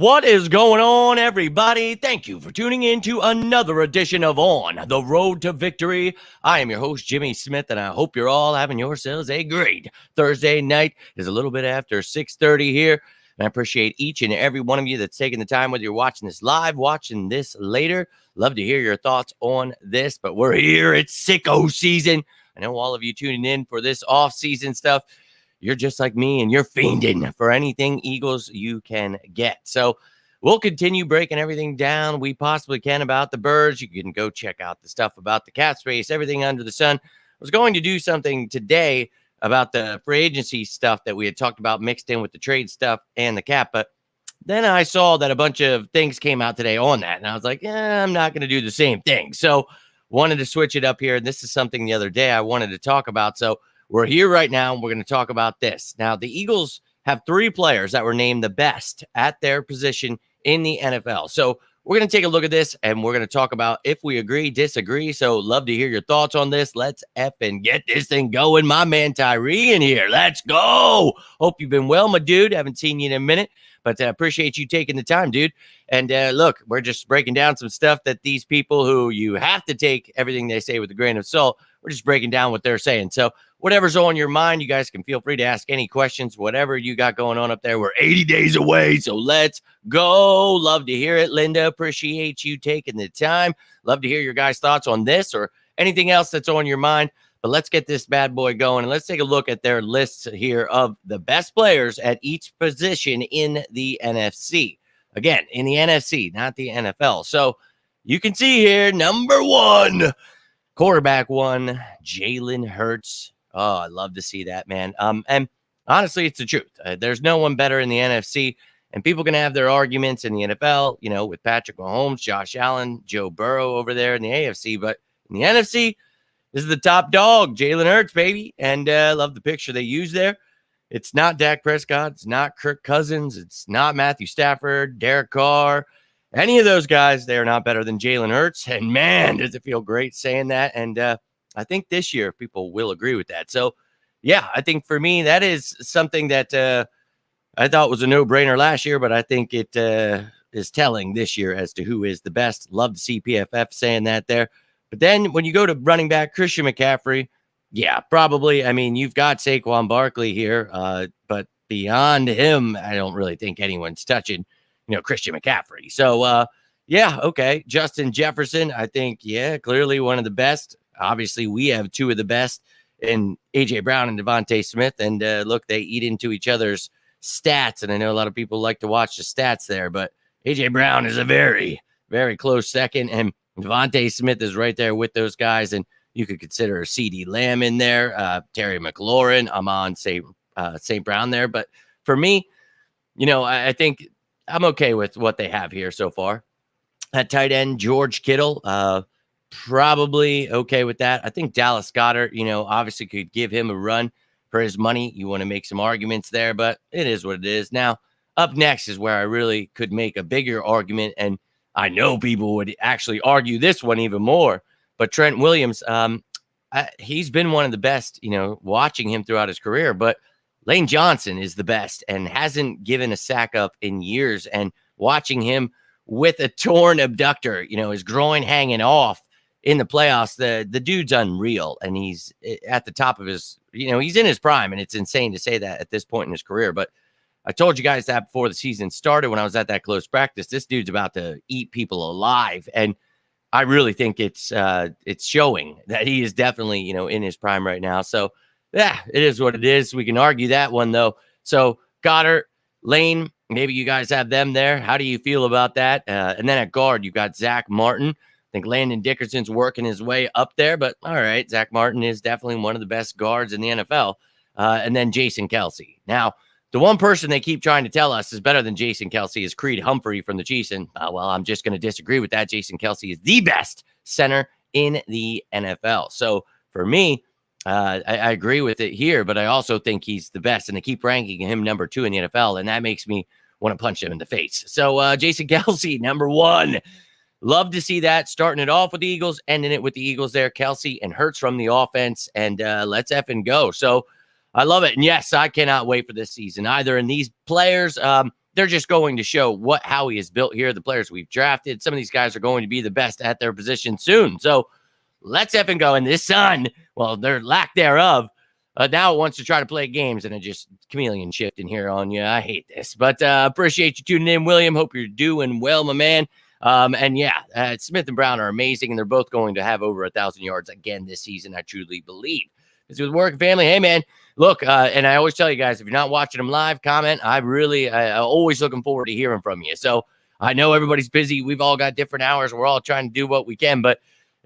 What is going on, everybody? Thank you for tuning in to another edition of On the Road to Victory. I am your host, Jimmy Smith, and I hope you're all having yourselves a great Thursday night. It's a little bit after 6:30 here, and I appreciate each and every one of you that's taking the time, whether you're watching this live, watching this later. Love to hear your thoughts on this, but we're here. It's sicko season. I know all of you tuning in for this off-season stuff. You're just like me, and you're fiending for anything Eagles you can get. So we'll continue breaking everything down we possibly can about the birds. You can go check out the stuff about the cap space, everything under the sun. I was going to do something today about the free agency stuff that we had talked about mixed in with the trade stuff and the cap, but then I saw that a bunch of things came out today on that, and I was like, I'm not going to do the same thing. So wanted to switch it up here, and this is something the other day I wanted to talk about. So we're here right now, and we're going to talk about this. Now, the Eagles have 3 players that were named the best at their position in the NFL. So we're going to take a look at this, and we're going to talk about if we agree, disagree. So love to hear your thoughts on this. Let's and get this thing going. My man Tyree in here. Let's go. Hope you've been well, my dude. Haven't seen you in a minute, but appreciate you taking the time, dude. And look, we're just breaking down some stuff that these people who you have to take everything they say with a grain of salt, we're just breaking down what they're saying. So whatever's on your mind, you guys can feel free to ask any questions, whatever you got going on up there. We're 80 days away, so let's go. Love to hear it, Linda. Appreciate you taking the time. Love to hear your guys' thoughts on this or anything else that's on your mind. But let's get this bad boy going, and let's take a look at their lists here of the best players at each position in the NFC. Again, in the NFC, not the NFL. So you can see here, number 1, quarterback 1, Jalen Hurts. Oh, I love to see that, man. And honestly, it's the truth. There's no one better in the NFC, and people can have their arguments in the NFL, you know, with Patrick Mahomes, Josh Allen, Joe Burrow over there in the AFC. But in the NFC, this is the top dog, Jalen Hurts, baby. And I love the picture they use there. It's not Dak Prescott. It's not Kirk Cousins. It's not Matthew Stafford, Derek Carr. Any of those guys, they are not better than Jalen Hurts. And, man, does it feel great saying that. And I think this year people will agree with that. So, yeah, I think for me that is something that I thought was a no-brainer last year, but I think it is telling this year as to who is the best. Love to see PFF saying that there. But then when you go to running back Christian McCaffrey, yeah, probably. I mean, you've got Saquon Barkley here, but beyond him, I don't really think anyone's touching, Christian McCaffrey. So, yeah, okay. Justin Jefferson, I think, yeah, clearly one of the best. Obviously, we have 2 of the best in A.J. Brown and Devontae Smith. And look, they eat into each other's stats. And I know a lot of people like to watch the stats there, but A.J. Brown is a very, very close second. And Devontae Smith is right there with those guys. And you could consider a C.D. Lamb in there, Terry McLaurin, Amon St. Brown there. But for me, I think I'm okay with what they have here so far. At tight end, George Kittle, probably okay with that. I think Dallas Goedert, obviously could give him a run for his money. You want to make some arguments there, but it is what it is. Now, up next is where I really could make a bigger argument, and I know people would actually argue this one even more. But Trent Williams, he's been one of the best, watching him throughout his career. But Lane Johnson is the best and hasn't given a sack up in years. And watching him with a torn abductor, his groin hanging off in the playoffs, the dude's unreal. And he's at the top of his, he's in his prime. And it's insane to say that at this point in his career. But I told you guys that before the season started when I was at that close practice. This dude's about to eat people alive. And I really think it's showing that he is definitely, in his prime right now. So, yeah, it is what it is. We can argue that one, though. So, Goddard, Lane, maybe you guys have them there. How do you feel about that? And then at guard, you got Zach Martin. I think Landon Dickerson's working his way up there. But, all right, Zach Martin is definitely one of the best guards in the NFL. And then Jason Kelce. Now, the one person they keep trying to tell us is better than Jason Kelce is Creed Humphrey from the Chiefs. And, well, I'm just going to disagree with that. Jason Kelce is the best center in the NFL. So, for me, I agree with it here, but I also think he's the best. And they keep ranking him number 2 in the NFL, and that makes me want to punch him in the face. So, Jason Kelce, number 1. Love to see that. Starting it off with the Eagles, ending it with the Eagles there. Kelce and Hurts from the offense, and let's effing go. So, I love it. And yes, I cannot wait for this season either. And these players, they're just going to show how he is built here. The players we've drafted, some of these guys are going to be the best at their position soon. So let's effing go. And this son, well, their lack thereof, now it wants to try to play games, and it just chameleon shifting here on you. I hate this, but appreciate you tuning in, William. Hope you're doing well, my man. And yeah, Smith and Brown are amazing, and they're both going to have over 1,000 yards again this season, I truly believe. It's with work and family. Hey, man, look, and I always tell you guys, if you're not watching them live, comment. I'm always looking forward to hearing from you. So I know everybody's busy. We've all got different hours. We're all trying to do what we can, but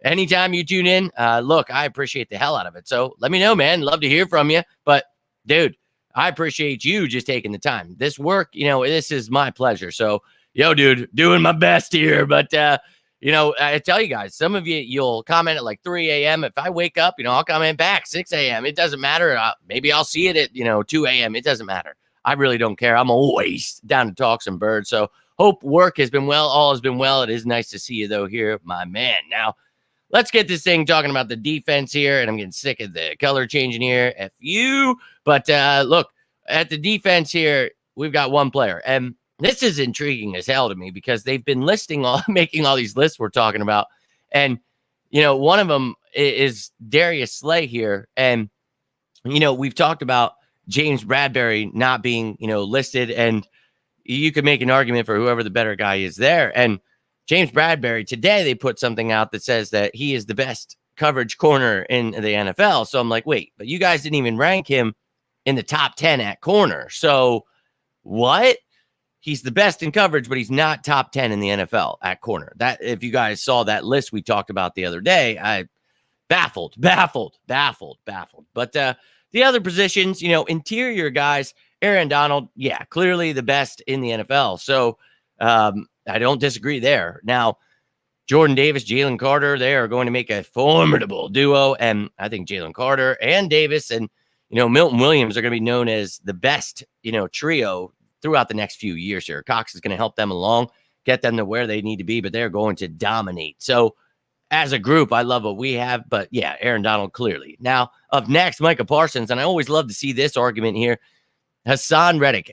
anytime you tune in, look, I appreciate the hell out of it. So let me know, man. Love to hear from you. But, dude, I appreciate you just taking the time. This work, this is my pleasure. So, yo, dude, doing my best here. But, I tell you guys, some of you'll comment at like 3 a.m. If I wake up, I'll comment back 6 a.m. It doesn't matter. Maybe I'll see it at, 2 a.m. It doesn't matter. I really don't care. I'm always down to talk some birds. So hope work has been well. All has been well. It is nice to see you, though, here, my man. Now, let's get this thing talking about the defense here, and I'm getting sick of the color changing here. F you. But look, at the defense here, we've got one player, and this is intriguing as hell to me because they've been making all these lists we're talking about. And, one of them is Darius Slay here. And, we've talked about James Bradbury not being, listed. And you could make an argument for whoever the better guy is there. And James Bradbury, today they put something out that says that he is the best coverage corner in the NFL. So I'm like, wait, but you guys didn't even rank him in the top 10 at corner. So what? He's the best in coverage, but he's not top 10 in the NFL at corner. That, if you guys saw that list we talked about the other day, I baffled. But the other positions, interior guys, Aaron Donald, yeah, clearly the best in the NFL. So I don't disagree there. Now, Jordan Davis, Jalen Carter, they are going to make a formidable duo. And I think Jalen Carter and Davis and, Milton Williams are going to be known as the best, trio throughout the next few years here. Cox is going to help them along, get them to where they need to be, but they're going to dominate. So as a group, I love what we have, but yeah, Aaron Donald clearly. Now, up next, Micah Parsons, and I always love to see this argument here. Hassan Reddick,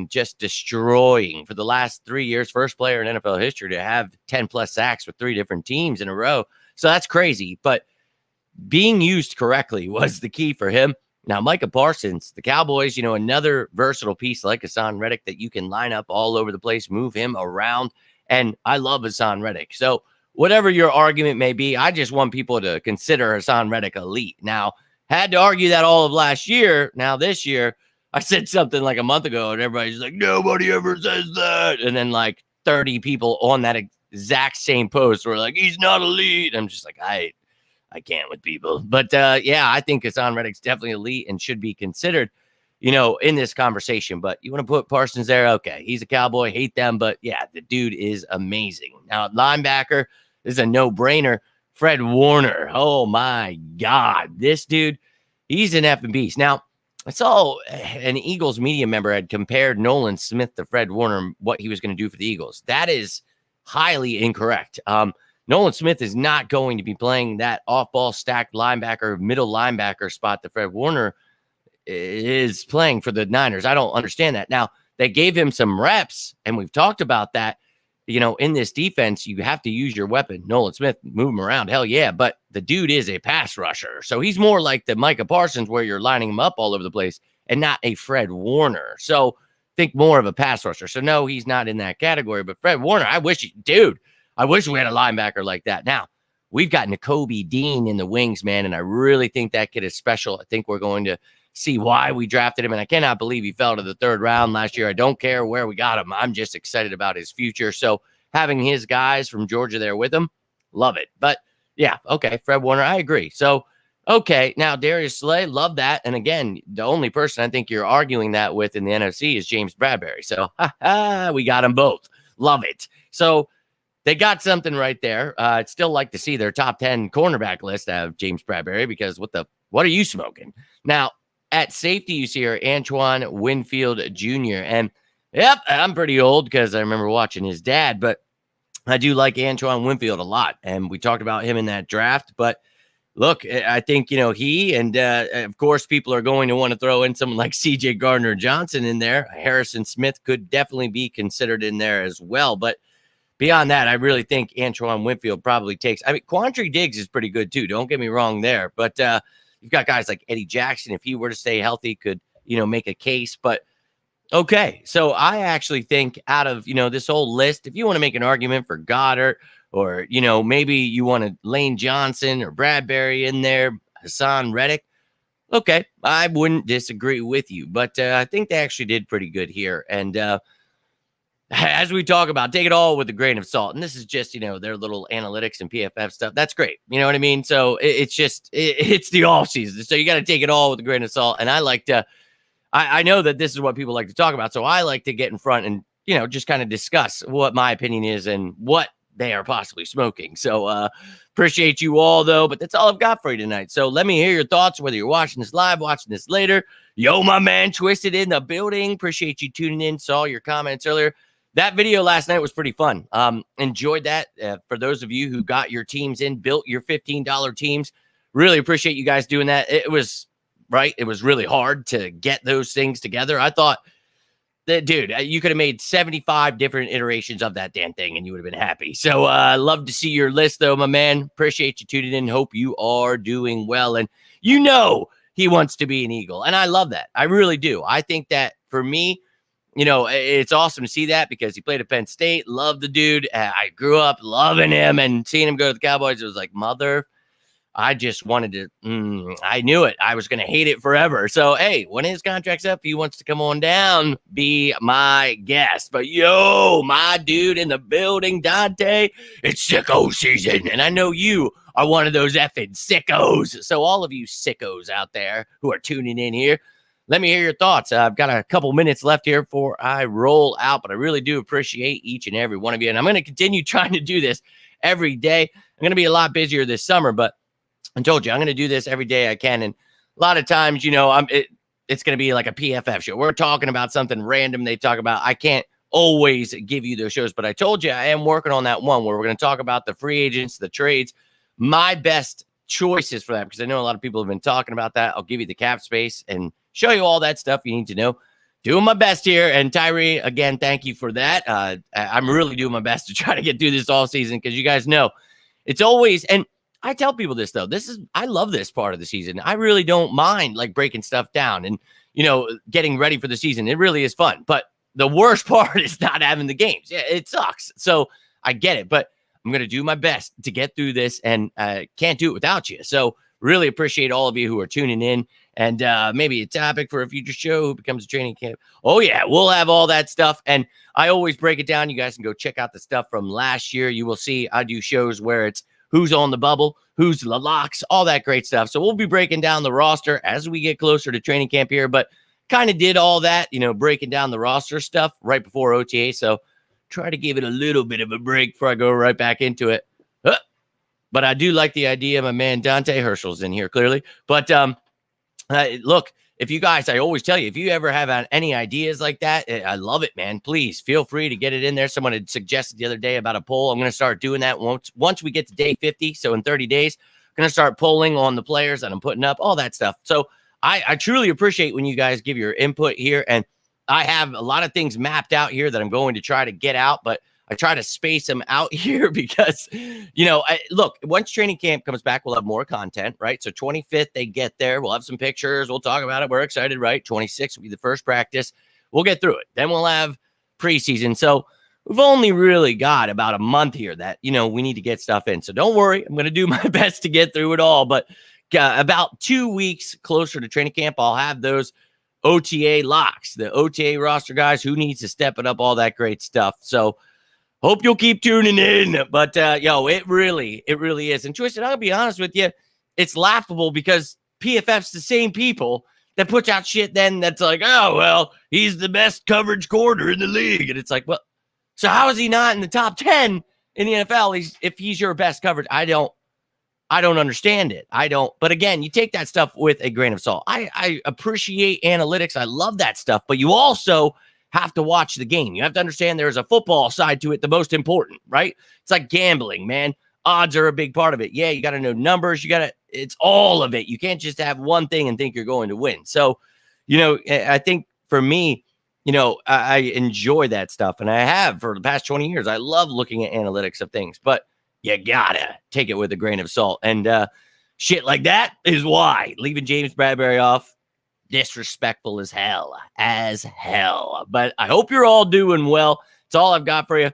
just destroying for the last 3 years, first player in NFL history to have 10-plus sacks with 3 different teams in a row. So that's crazy, but being used correctly was the key for him. Now, Micah Parsons, the Cowboys, another versatile piece like Hassan Reddick that you can line up all over the place, move him around, and I love Hassan Reddick. So whatever your argument may be, I just want people to consider Hassan Reddick elite. Now, had to argue that all of last year. Now, this year, I said something like a month ago, and everybody's like, nobody ever says that. And then like 30 people on that exact same post were like, he's not elite. I'm just like, I can't with people. But yeah, I think Hassan Reddick's definitely elite and should be considered, in this conversation. But you want to put Parsons there? Okay, he's a Cowboy, hate them. But yeah, the dude is amazing. Now, linebacker, this is a no-brainer. Fred Warner. Oh my God. This dude, he's an effing beast. Now, I saw an Eagles media member had compared Nolan Smith to Fred Warner, what he was going to do for the Eagles. That is highly incorrect. Nolan Smith is not going to be playing that off-ball stacked linebacker, middle linebacker spot that Fred Warner is playing for the Niners. I don't understand that. Now, they gave him some reps, and we've talked about that. In this defense, you have to use your weapon. Nolan Smith, move him around. Hell yeah. But the dude is a pass rusher. So he's more like the Micah Parsons where you're lining him up all over the place and not a Fred Warner. So think more of a pass rusher. So no, he's not in that category. But Fred Warner, I wish we had a linebacker like that. Now, we've got Nakobe Dean in the wings, man. And I really think that kid is special. I think we're going to see why we drafted him. And I cannot believe he fell to the 3rd round last year. I don't care where we got him. I'm just excited about his future. So having his guys from Georgia there with him, love it. But yeah, okay, Fred Warner, I agree. So, okay, now Darius Slay, love that. And again, the only person I think you're arguing that with in the NFC is James Bradbury. So we got them both. Love it. So they got something right there. I'd still like to see their top 10 cornerback list have James Bradbury because what are you smoking? Now, at safety, you see here, Antoine Winfield Jr. And, yep, I'm pretty old because I remember watching his dad, but I do like Antoine Winfield a lot. And we talked about him in that draft. But look, I think, he and, of course, people are going to want to throw in someone like CJ Gardner-Johnson in there. Harrison Smith could definitely be considered in there as well. But beyond that, I really think Antoine Winfield probably takes. I mean, Quandre Diggs is pretty good too. Don't get me wrong there. But you've got guys like Eddie Jackson. If he were to stay healthy, could, make a case. But okay, so I actually think out of, this whole list, if you want to make an argument for Goddard or, maybe you want to Lane Johnson or Bradbury in there, Hassan Reddick, okay, I wouldn't disagree with you. But I think they actually did pretty good here. And as we talk about, take it all with a grain of salt. And this is just, their little analytics and PFF stuff. That's great. You know what I mean? So it's just, it's the off season. So you got to take it all with a grain of salt. And I like to, I know that this is what people like to talk about. So I like to get in front and, just kind of discuss what my opinion is and what they are possibly smoking. So appreciate you all, though. But that's all I've got for you tonight. So let me hear your thoughts, whether you're watching this live, watching this later. Yo, my man, Twisted in the building. Appreciate you tuning in. Saw your comments earlier. That video last night was pretty fun. Enjoyed that. For those of you who got your teams in, built your $15 teams, really appreciate you guys doing that. It was really hard to get those things together. I thought that, dude, you could have made 75 different iterations of that damn thing and you would have been happy. So I love to see your list, though, my man. Appreciate you tuning in. Hope you are doing well. And he wants to be an Eagle. And I love that. I really do. I think that for me, it's awesome to see that because he played at Penn State. Love the dude. I grew up loving him and seeing him go to the Cowboys. It was like, I just wanted to, I knew it. I was going to hate it forever. So, hey, when his contract's up, he wants to come on down, be my guest. But, yo, my dude in the building, Dante, it's sicko season. And I know you are one of those effing sickos. So all of you sickos out there who are tuning in here, let me hear your thoughts. I've got a couple minutes left here before I roll out, but I really do appreciate each and every one of you. And I'm going to continue trying to do this every day. I'm going to be a lot busier this summer, but I told you I'm going to do this every day I can. And a lot of times, it's going to be like a PFF show. We're talking about something random they talk about. I can't always give you those shows, but I told you I am working on that one where we're going to talk about the free agents, the trades, my best choices for that, because I know a lot of people have been talking about that. I'll give you the cap space and show you all that stuff you need to know. Doing my best here. And Tyree, again, thank you for that. I'm really doing my best to try to get through this all season because you guys know it's always, and I tell people this, though. I love this part of the season. I really don't mind like breaking stuff down and, getting ready for the season. It really is fun. But the worst part is not having the games. Yeah, it sucks. So I get it. But I'm going to do my best to get through this and can't do it without you. So really appreciate all of you who are tuning in and maybe a topic for a future show who becomes a training camp. Oh, yeah, we'll have all that stuff. And I always break it down. You guys can go check out the stuff from last year. You will see I do shows where it's who's on the bubble, who's the locks, all that great stuff. So we'll be breaking down the roster as we get closer to training camp here. But kind of did all that, breaking down the roster stuff right before OTA. So try to give it a little bit of a break before I go right back into it. But I do like the idea. My man Dante Herschel's in here clearly. But look, if you guys, I always tell you, if you ever have any ideas like that, I love it, man. Please feel free to get it in there. Someone had suggested the other day about a poll. I'm going to start doing that once we get to day 50. So in 30 days, I'm going to start polling on the players that I'm putting up, all that stuff. So I truly appreciate when you guys give your input here. And I have a lot of things mapped out here that I'm going to try to get out, but I try to space them out here because, look, once training camp comes back, we'll have more content, right? So 25th, they get there. We'll have some pictures. We'll talk about it. We're excited, right? 26th will be the first practice. We'll get through it. Then we'll have preseason. So we've only really got about a month here that, we need to get stuff in. So don't worry. I'm going to do my best to get through it all. But about 2 weeks closer to training camp, I'll have those OTA locks, the OTA roster guys, who needs to step it up, all that great stuff. So hope you'll keep tuning in. But, it really is. And Twisted, I'll be honest with you, it's laughable because PFF's the same people that puts out shit then that's like, oh, well, he's the best coverage corner in the league. And it's like, well, so how is he not in the top 10 in the NFL if he's your best coverage? I don't understand it. But again, you take that stuff with a grain of salt. I appreciate analytics. I love that stuff. But you also have to watch the game. You have to understand there's a football side to it, the most important, right? It's like gambling, man. Odds are a big part of it. Yeah, you got to know numbers. It's all of it. You can't just have one thing and think you're going to win. So, I think for me, I enjoy that stuff. And I have for the past 20 years. I love looking at analytics of things, but you gotta take it with a grain of salt. And shit like that is why leaving James Bradbury off, disrespectful as hell. But I hope you're all doing well. It's all I've got for you.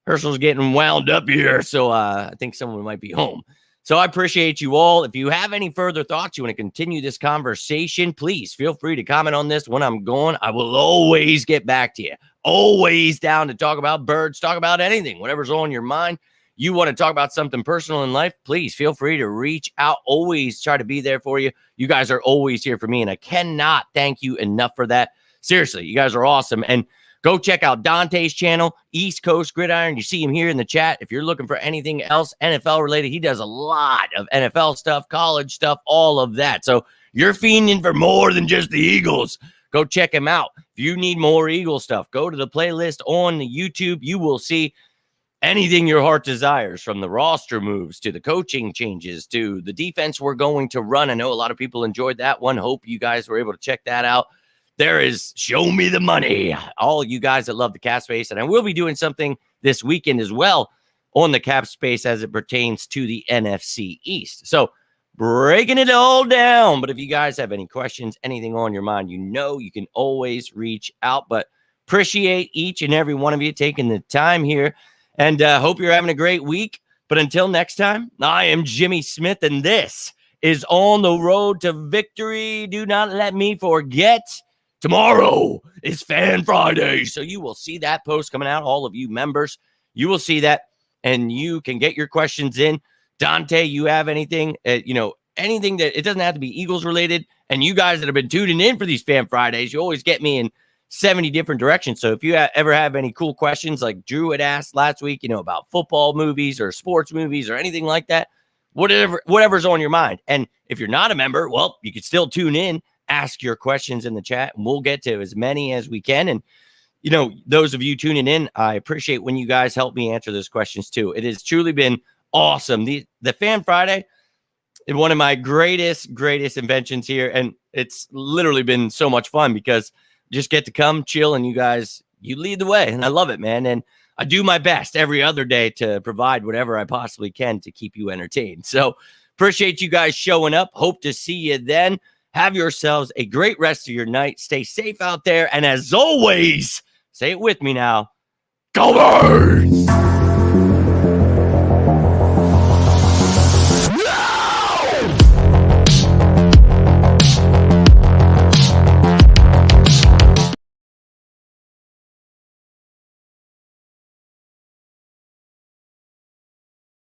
Herschel's getting wound up here, so I think someone might be home. So I appreciate you all. If you have any further thoughts, you want to continue this conversation, please feel free to comment on this when I'm gone. I will always get back to you. Always down to talk about birds, talk about anything, whatever's on your mind. You want to talk about something personal in life, please feel free to reach out. Always try to be there for you. You guys are always here for me, and I cannot thank you enough for that. Seriously, you guys are awesome. And go check out Dante's channel, East Coast Gridiron. You see him here in the chat. If you're looking for anything else NFL related, he does a lot of NFL stuff, college stuff, all of that. So you're fiending for more than just the Eagles. Go check him out. If you need more Eagle stuff, go to the playlist on the YouTube. You will see anything your heart desires, from the roster moves to the coaching changes to the defense we're going to run. I know a lot of people enjoyed that one. Hope you guys were able to check that out. There is Show Me the Money. All you guys that love the cap space. And I will be doing something this weekend as well on the cap space as it pertains to the NFC East. So breaking it all down. But if you guys have any questions, anything on your mind, you can always reach out. But appreciate each and every one of you taking the time here. And hope you're having a great week. But until next time, I am Jimmy Smith, and this is On the Road to Victory. Do not let me forget, tomorrow is Fan Friday. So you will see that post coming out. All of you members, you will see that, and you can get your questions in. Dante, you have anything, anything that it doesn't have to be Eagles related. And you guys that have been tuning in for these Fan Fridays, you always get me in 70 different directions. So if you ever have any cool questions like Drew had asked last week, about football movies or sports movies or anything like that, whatever's on your mind. And if you're not a member, well, you can still tune in, ask your questions in the chat, and we'll get to as many as we can. And, those of you tuning in, I appreciate when you guys help me answer those questions too. It has truly been awesome. The Fan Friday is one of my greatest inventions here. And it's literally been so much fun because just get to come chill, and you guys, you lead the way, and I love it, man. And I do my best every other day to provide whatever I possibly can to keep you entertained. So appreciate you guys showing up. Hope to see you then. Have yourselves a great rest of your night. Stay safe out there. And as always, say it with me now, go Birds!